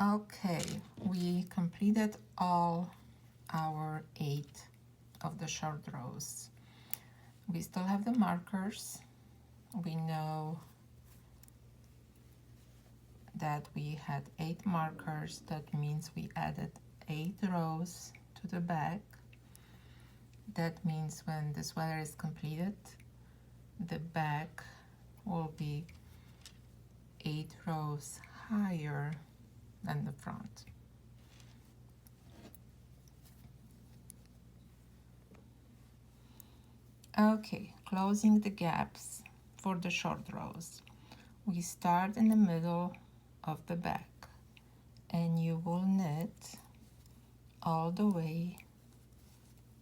Okay, we completed all our 8 of the short rows. We still have the markers. We know that we had 8 markers. That means we added 8 rows to the back. That means when the sweater is completed, the back will be 8 rows higher than the front. Okay, closing the gaps for the short rows. We start in the middle of the back and you will knit all the way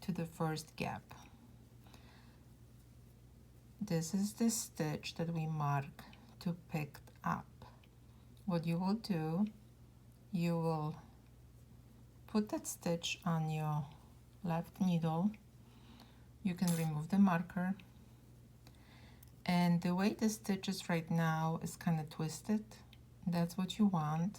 to the first gap. This is the stitch that we mark to pick up. What you will do, you will put that stitch on your left needle. You can remove the marker. And the way the stitch is right now is kind of twisted. That's what you want.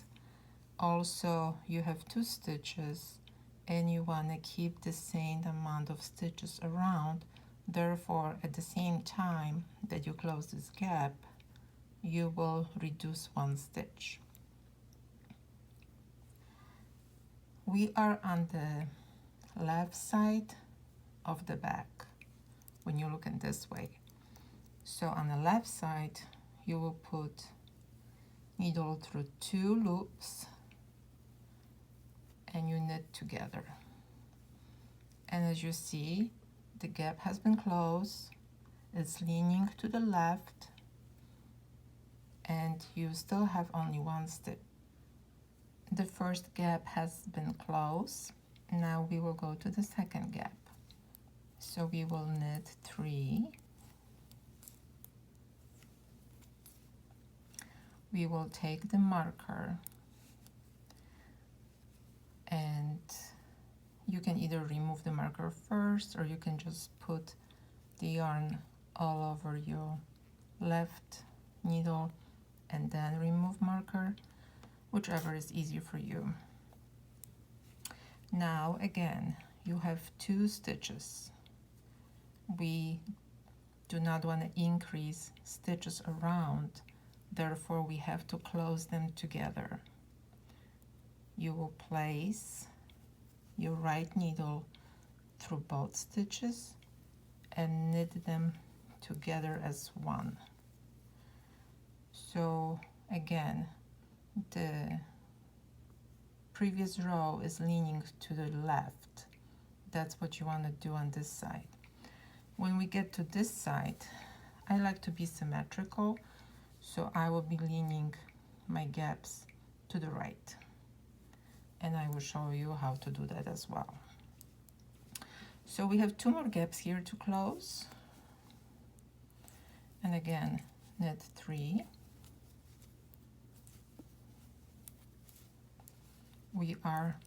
Also, you have 2 stitches and you want to keep the same amount of stitches around. Therefore, at the same time that you close this gap, you will reduce 1 stitch. We are on the left side of the back when you look at this way. So on the left side, you will put needle through 2 loops and you knit together. And as you see, the gap has been closed. It's leaning to the left and you still have only 1 stitch. The first gap has been closed. Now we will go to the second gap. So we will knit 3. We will take the marker and you can either remove the marker first or you can just put the yarn all over your left needle and then remove marker, whichever is easier for you. Now again, you have 2 stitches. We do not want to increase stitches around, therefore we have to close them together. You will place your right needle through both stitches and knit them together as one. So again, the previous row is leaning to the left. That's what you want to do on this side. When we get to this side, I like to be symmetrical, so I will be leaning my gaps to the right. And I will show you how to do that as well. So we have 2 more gaps here to close. And again, knit 3. We are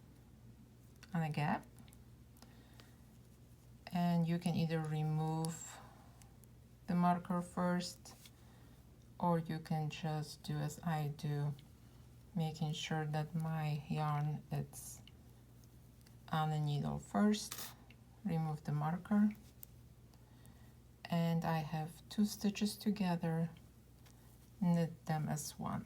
on a gap. And you can either remove the marker first, or you can just do as I do, making sure that my yarn is on the needle first, remove the marker, and I have 2 stitches together, knit them as one.